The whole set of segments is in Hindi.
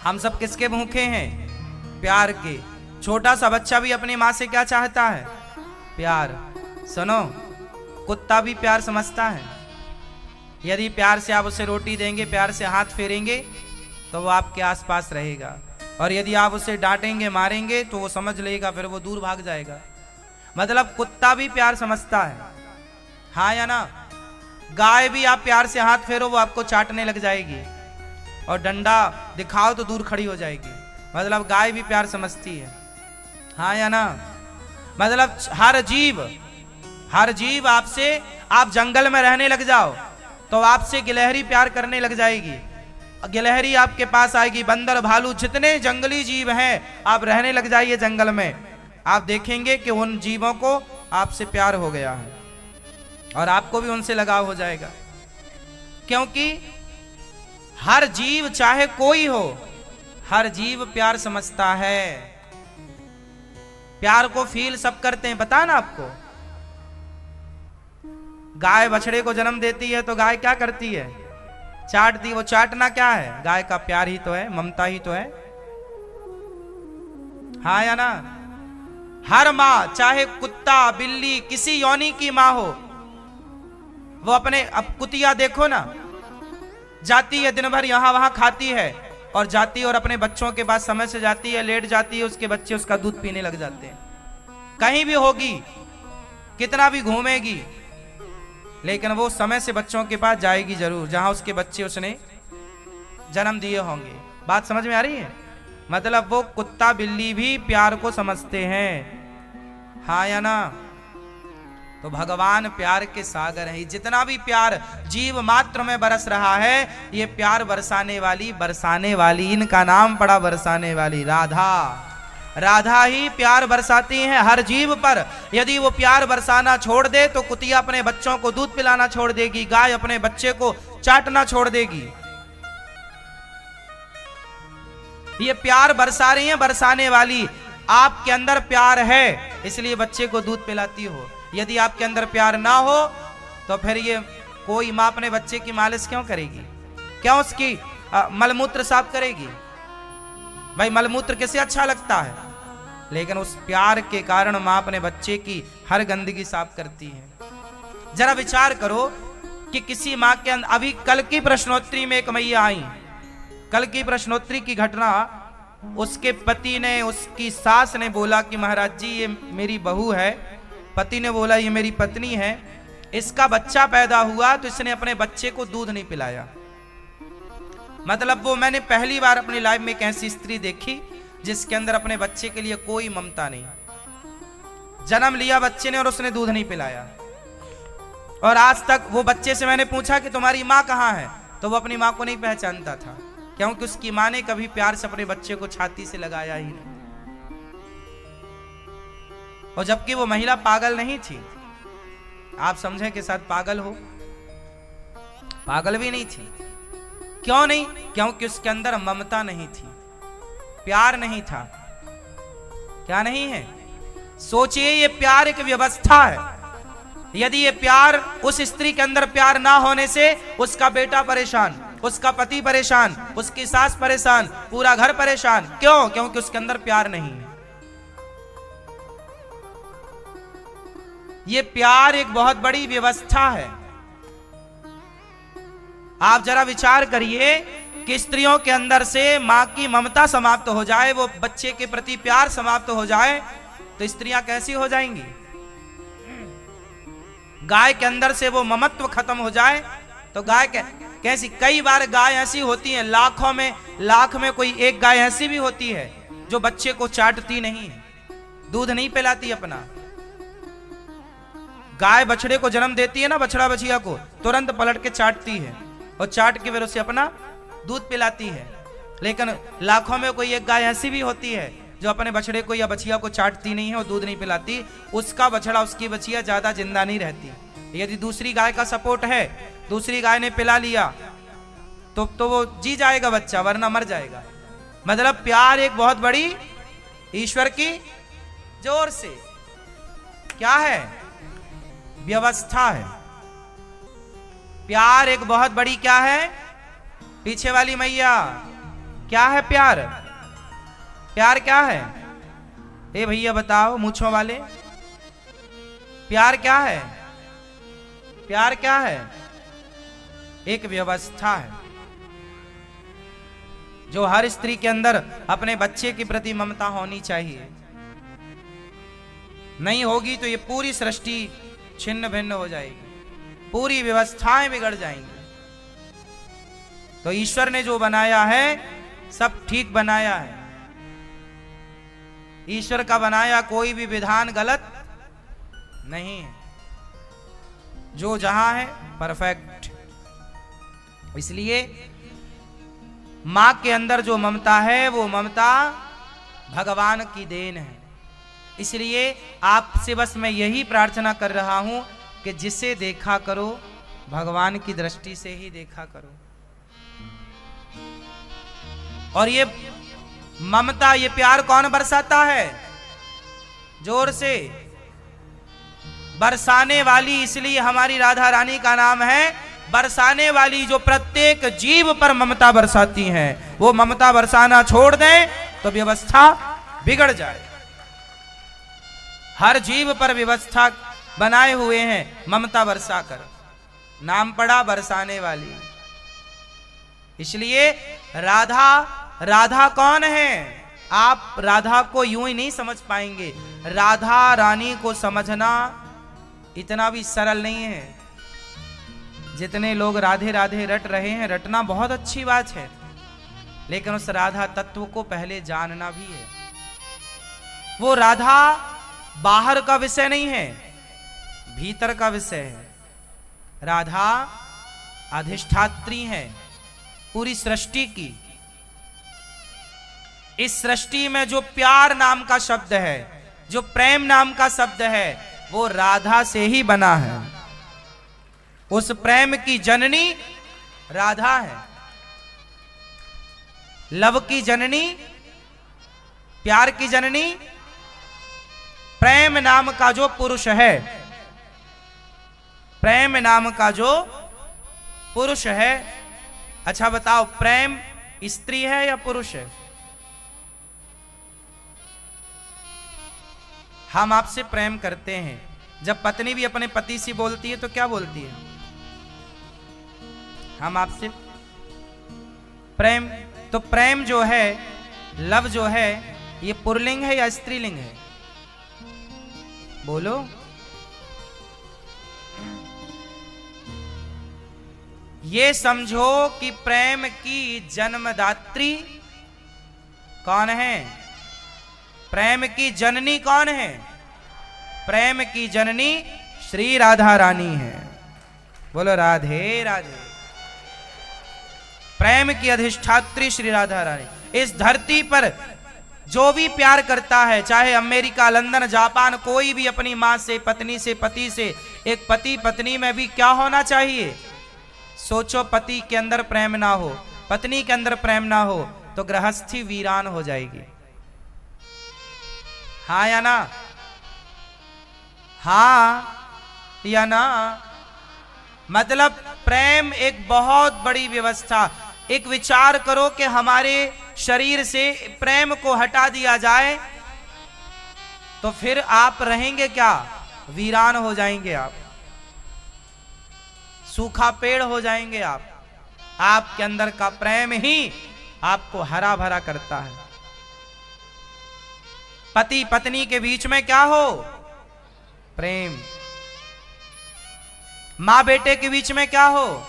हम सब किसके भूखे हैं? प्यार के। छोटा सा बच्चा भी अपनी माँ से क्या चाहता है? प्यार। सुनो, कुत्ता भी प्यार समझता है। यदि प्यार से आप उसे रोटी देंगे, प्यार से हाथ फेरेंगे, तो वो आपके आसपास रहेगा। और यदि आप उसे डांटेंगे, मारेंगे, तो वो समझ लेगा, फिर वो दूर भाग जाएगा। मतलब कुत्ता भी प्यार समझता है, हाँ या ना? गाय भी आप प्यार से हाथ फेरो, वो आपको चाटने लग जाएगी, और डंडा दिखाओ तो दूर खड़ी हो जाएगी। मतलब गाय भी प्यार समझती है, हाँ या ना? मतलब हर जीव आपसे, आप जंगल में रहने लग जाओ तो आपसे गिलहरी प्यार करने लग जाएगी, गिलहरी आपके पास आएगी। बंदर, भालू, जितने जंगली जीव हैं, आप रहने लग जाइए जंगल में, आप देखेंगे कि उन जीवों को आपसे प्यार हो गया है और आपको भी उनसे लगाव हो जाएगा। क्योंकि हर जीव, चाहे कोई हो, हर जीव प्यार समझता है। प्यार को फील सब करते हैं, पता ना आपको? गाय बछड़े को जन्म देती है तो गाय क्या करती है? चाटती। वो चाटना क्या है? गाय का प्यार ही तो है, ममता ही तो है, हाँ या ना? हर माँ, चाहे कुत्ता, बिल्ली, किसी योनि की माँ हो, वो अपने, अब कुतिया देखो ना, जाती है दिन भर यहां वहां खाती है और जाती है और अपने बच्चों के पास समय से जाती है, लेट जाती है, उसके बच्चे उसका दूध पीने लग जाते हैं। कहीं भी होगी, कितना भी घूमेगी, लेकिन वो समय से बच्चों के पास जाएगी जरूर, जहां उसके बच्चे उसने जन्म दिए होंगे। बात समझ में आ रही है? मतलब वो कुत्ता बिल्ली भी प्यार को समझते हैं, हाँ या ना? तो भगवान प्यार के सागर है। जितना भी प्यार जीव मात्र में बरस रहा है, ये प्यार बरसाने वाली, इनका नाम पड़ा बरसाने वाली, राधा। राधा ही प्यार बरसाती हैं हर जीव पर। यदि वो प्यार बरसाना छोड़ दे तो कुतिया अपने बच्चों को दूध पिलाना छोड़ देगी, गाय अपने बच्चे को चाटना छोड़ देगी। ये प्यार बरसा रही है, बरसाने वाली। आपके अंदर प्यार है, इसलिए बच्चे को दूध पिलाती हो। यदि आपके अंदर प्यार ना हो तो फिर ये कोई माँ अपने बच्चे की मालिश क्यों करेगी? क्यों उसकी मलमूत्र साफ करेगी? भाई मलमूत्र किसे अच्छा लगता है? लेकिन उस प्यार के कारण माँ अपने बच्चे की हर गंदगी साफ करती है। जरा विचार करो कि किसी माँ के अंदर, अभी कल की प्रश्नोत्तरी में एक मैया आई, कल की प्रश्नोत्तरी की घटना, उसके पति ने, उसकी सास ने बोला कि महाराज जी ये मेरी बहू है, पति ने बोला ये मेरी पत्नी है, इसका बच्चा पैदा हुआ तो इसने अपने बच्चे को दूध नहीं पिलाया। मतलब वो, मैंने पहली बार अपनी लाइफ में एक ऐसी स्त्री देखी जिसके अंदर अपने बच्चे के लिए कोई ममता नहीं। जन्म लिया बच्चे ने और उसने दूध नहीं पिलाया। और आज तक वो बच्चे से मैंने पूछा कि तुम्हारी माँ कहाँ है, तो वो अपनी माँ को नहीं पहचानता था, क्योंकि उसकी माँ ने कभी प्यार से अपने बच्चे को छाती से लगाया ही नहीं। और जबकि वो महिला पागल नहीं थी, आप समझें कि साथ पागल हो, पागल भी नहीं थी। क्यों नहीं? क्योंकि उसके अंदर ममता नहीं थी, प्यार नहीं था। क्या नहीं है? सोचिए, ये प्यार एक व्यवस्था है। यदि ये प्यार, उस स्त्री के अंदर प्यार ना होने से उसका बेटा परेशान, उसका पति परेशान, उसकी सास परेशान, पूरा घर परेशान। क्यों? क्योंकि उसके अंदर प्यार नहीं है। ये प्यार एक बहुत बड़ी व्यवस्था है। आप जरा विचार करिए कि स्त्रियों के अंदर से मां की ममता समाप्त हो जाए, वो बच्चे के प्रति प्यार समाप्त हो जाए, तो स्त्रियां कैसी हो जाएंगी? गाय के अंदर से वो ममत्व खत्म हो जाए तो गाय कैसी? कई बार गाय ऐसी होती है, लाख में कोई एक गाय ऐसी भी होती है जो बच्चे को चाटती नहीं, दूध नहीं पिलाती अपना। गाय बछड़े को जन्म देती है ना, बछड़ा बछिया को, तुरंत पलट के चाटती है और चाट के फिर उसे अपना दूध पिलाती है। लेकिन लाखों में कोई एक गाय ऐसी भी होती है जो अपने बछड़े को या बछिया को चाटती नहीं है और दूध नहीं पिलाती। उसका बछड़ा, उसकी बछिया ज्यादा जिंदा नहीं रहती। यदि दूसरी गाय का सपोर्ट है, दूसरी गाय ने पिला लिया तो वो जी जाएगा बच्चा, वरना मर जाएगा। मतलब प्यार एक बहुत बड़ी ईश्वर की जोर से क्या है? व्यवस्था है। प्यार एक बहुत बड़ी क्या है? पीछे वाली मैया क्या है प्यार? प्यार क्या है? ए भैया बताओ, मूंछों वाले, प्यार क्या है? प्यार क्या है? एक व्यवस्था है जो हर स्त्री के अंदर अपने बच्चे के प्रति ममता होनी चाहिए। नहीं होगी तो ये पूरी सृष्टि छिन्न भिन्न हो जाएगी, पूरी व्यवस्थाएं बिगड़ जाएंगी। तो ईश्वर ने जो बनाया है सब ठीक बनाया है। ईश्वर का बनाया कोई भी विधान गलत नहीं है, जो जहां है परफेक्ट। इसलिए मां के अंदर जो ममता है वो ममता भगवान की देन है। इसलिए आपसे बस मैं यही प्रार्थना कर रहा हूं कि जिसे देखा करो भगवान की दृष्टि से ही देखा करो। और ये ममता, ये प्यार कौन बरसाता है? जोर से, बरसाने वाली। इसलिए हमारी राधा रानी का नाम है बरसाने वाली, जो प्रत्येक जीव पर ममता बरसाती हैं। वो ममता बरसाना छोड़ दें तो व्यवस्था बिगड़ जाए। हर जीव पर व्यवस्था बनाए हुए हैं ममता बरसाकर, नाम पड़ा बरसाने वाली। इसलिए राधा, राधा कौन है? आप राधा को यूं ही नहीं समझ पाएंगे। राधा रानी को समझना इतना भी सरल नहीं है। जितने लोग राधे राधे रट रहे हैं, रटना बहुत अच्छी बात है, लेकिन उस राधा तत्व को पहले जानना भी है। वो राधा बाहर का विषय नहीं है, भीतर का विषय है। राधा अधिष्ठात्री है पूरी सृष्टि की। इस सृष्टि में जो प्यार नाम का शब्द है, जो प्रेम नाम का शब्द है, वो राधा से ही बना है। उस प्रेम की जननी राधा है। लव की जननी, प्यार की जननी प्रेम नाम का जो पुरुष है, प्रेम नाम का जो पुरुष है। अच्छा बताओ, प्रेम स्त्री है या पुरुष है? हम आपसे प्रेम करते हैं। जब पत्नी भी अपने पति से बोलती है तो क्या बोलती है? हम आपसे प्रेम। तो प्रेम जो है, लव जो है, ये पुल्लिंग है या स्त्रीलिंग है? बोलो। ये समझो कि प्रेम की जन्मदात्री कौन है? प्रेम की जननी कौन है? प्रेम की जननी श्री राधा रानी है। बोलो राधे राधे। प्रेम की अधिष्ठात्री श्री राधा रानी। इस धरती पर जो भी प्यार करता है, चाहे अमेरिका, लंदन, जापान, कोई भी अपनी मां से, पत्नी से, पति से, एक पति पत्नी में भी क्या होना चाहिए? सोचो, पति के अंदर प्रेम ना हो, पत्नी के अंदर प्रेम ना हो तो गृहस्थी वीरान हो जाएगी। हाँ या ना? हाँ या ना? मतलब प्रेम एक बहुत बड़ी व्यवस्था। एक विचार करो कि हमारे शरीर से प्रेम को हटा दिया जाए तो फिर आप रहेंगे क्या? वीरान हो जाएंगे आप, सूखा पेड़ हो जाएंगे आप। आपके अंदर का प्रेम ही आपको हरा भरा करता है। पति पत्नी के बीच में क्या हो? प्रेम। मां बेटे के बीच में क्या हो?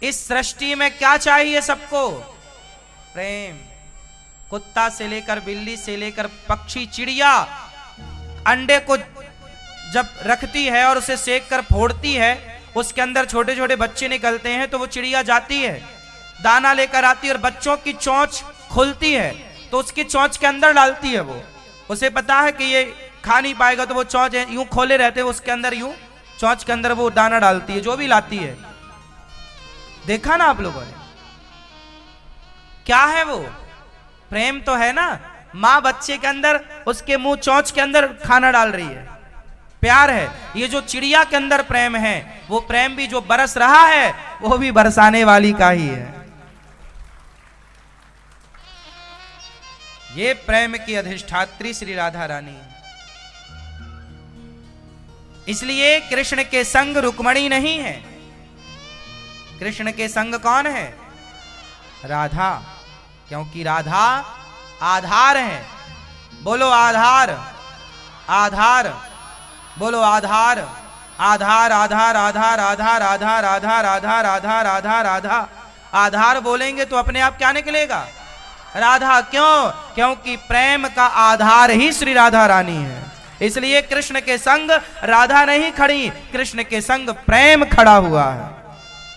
इस सृष्टि में क्या चाहिए सबको? प्रेम। कुत्ता से लेकर बिल्ली से लेकर पक्षी, चिड़िया अंडे को जब रखती है और उसे सेक कर फोड़ती है, उसके अंदर छोटे छोटे बच्चे निकलते हैं, तो वो चिड़िया जाती है, दाना लेकर आती है और बच्चों की चोंच खुलती है तो उसकी चोंच के अंदर डालती है। वो उसे पता है कि ये खा नहीं पाएगा, तो वो चोंच यूं खोले रहते हैं, उसके अंदर यूं चोंच के अंदर वो दाना डालती है, जो भी लाती है। देखा ना आप लोगों ने? क्या है वो? प्रेम तो है ना। मां बच्चे के अंदर, उसके मुंह चोंच के अंदर खाना डाल रही है, प्यार है। ये जो चिड़िया के अंदर प्रेम है, वो प्रेम भी जो बरस रहा है वो भी बरसाने वाली का ही है। ये प्रेम की अधिष्ठात्री श्री राधा रानी। इसलिए कृष्ण के संग रुक्मणी नहीं है, कृष्ण के संग कौन है? राधा, क्योंकि राधा आधार है। बोलो आधार, आधार, बोलो आधार, आधार, आधार, आधार, आधार, आधार, आधार, आधार, आधार, आधार, आधार, आधार बोलेंगे तो अपने आप क्या निकलेगा? राधा। क्यों? क्योंकि प्रेम का आधार ही श्री राधा रानी है। इसलिए कृष्ण के संग राधा नहीं खड़ी, कृष्ण के संग प्रेम खड़ा हुआ है।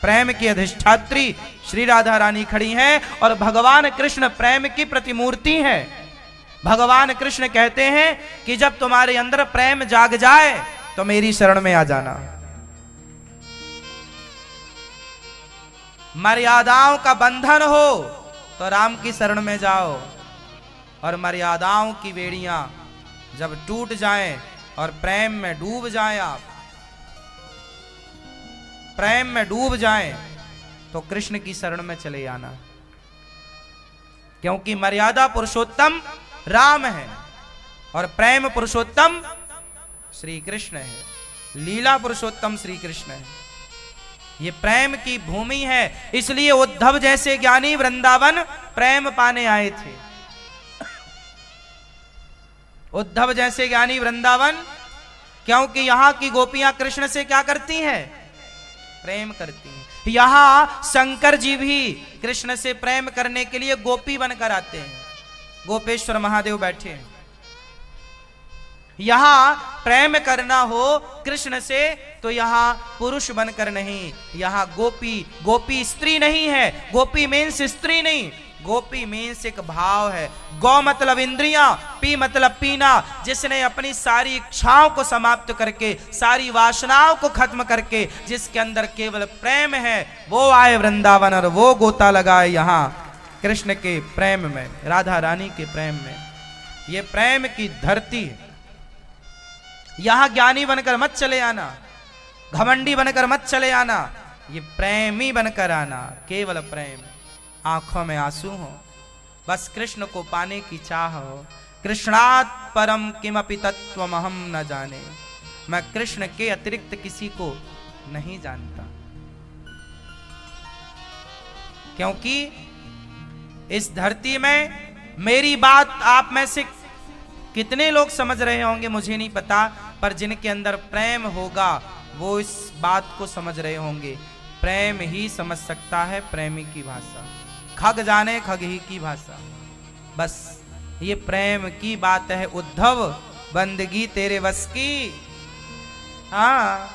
प्रेम की अधिष्ठात्री श्री राधा रानी खड़ी हैं और भगवान कृष्ण प्रेम की प्रतिमूर्ति है। भगवान कृष्ण कहते हैं कि जब तुम्हारे अंदर प्रेम जाग जाए तो मेरी शरण में आ जाना। मर्यादाओं का बंधन हो तो राम की शरण में जाओ, और मर्यादाओं की बेड़ियां जब टूट जाएं और प्रेम में डूब जाएं, आप प्रेम में डूब जाएं तो कृष्ण की शरण में चले आना। क्योंकि मर्यादा पुरुषोत्तम राम है और प्रेम पुरुषोत्तम श्री कृष्ण है, लीला पुरुषोत्तम श्री कृष्ण है। ये प्रेम की भूमि है। इसलिए उद्धव जैसे ज्ञानी वृंदावन प्रेम पाने आए थे। उद्धव जैसे ज्ञानी वृंदावन, क्योंकि यहां की गोपियां कृष्ण से क्या करती हैं? प्रेम करती हैं। यहां शंकर जी भी कृष्ण से प्रेम करने के लिए गोपी बनकर आते हैं। गोपेश्वर महादेव बैठे हैं। यहां प्रेम करना हो कृष्ण से तो यहां पुरुष बनकर नहीं, यहां गोपी, गोपी स्त्री नहीं है, गोपी मीन्स स्त्री नहीं, गोपी मीन्स एक भाव है। गौ मतलब इंद्रियां, पी मतलब पीना। जिसने अपनी सारी इच्छाओं को समाप्त करके, सारी वासनाओं को खत्म करके, जिसके अंदर केवल प्रेम है, वो आए वृंदावन और वो गोता लगाए यहां कृष्ण के प्रेम में, राधा रानी के प्रेम में। ये प्रेम की धरती है। यहां ज्ञानी बनकर मत चले आना, घमंडी बनकर मत चले आना, ये प्रेमी बनकर आना। केवल प्रेम, आंखों में आंसू हो, बस कृष्ण को पाने की चाह हो। कृष्णात् परम किमपि तत्त्वमहं न जाने, मैं कृष्ण के अतिरिक्त किसी को नहीं जानता। क्योंकि इस धरती में मेरी बात आप में से कितने लोग समझ रहे होंगे मुझे नहीं पता, पर जिनके अंदर प्रेम होगा वो इस बात को समझ रहे होंगे। प्रेम ही समझ सकता है प्रेमी की भाषा, खग जाने खग ही की भाषा। बस ये प्रेम की बात है। उद्धव बंदगी तेरे बस की। हाँ,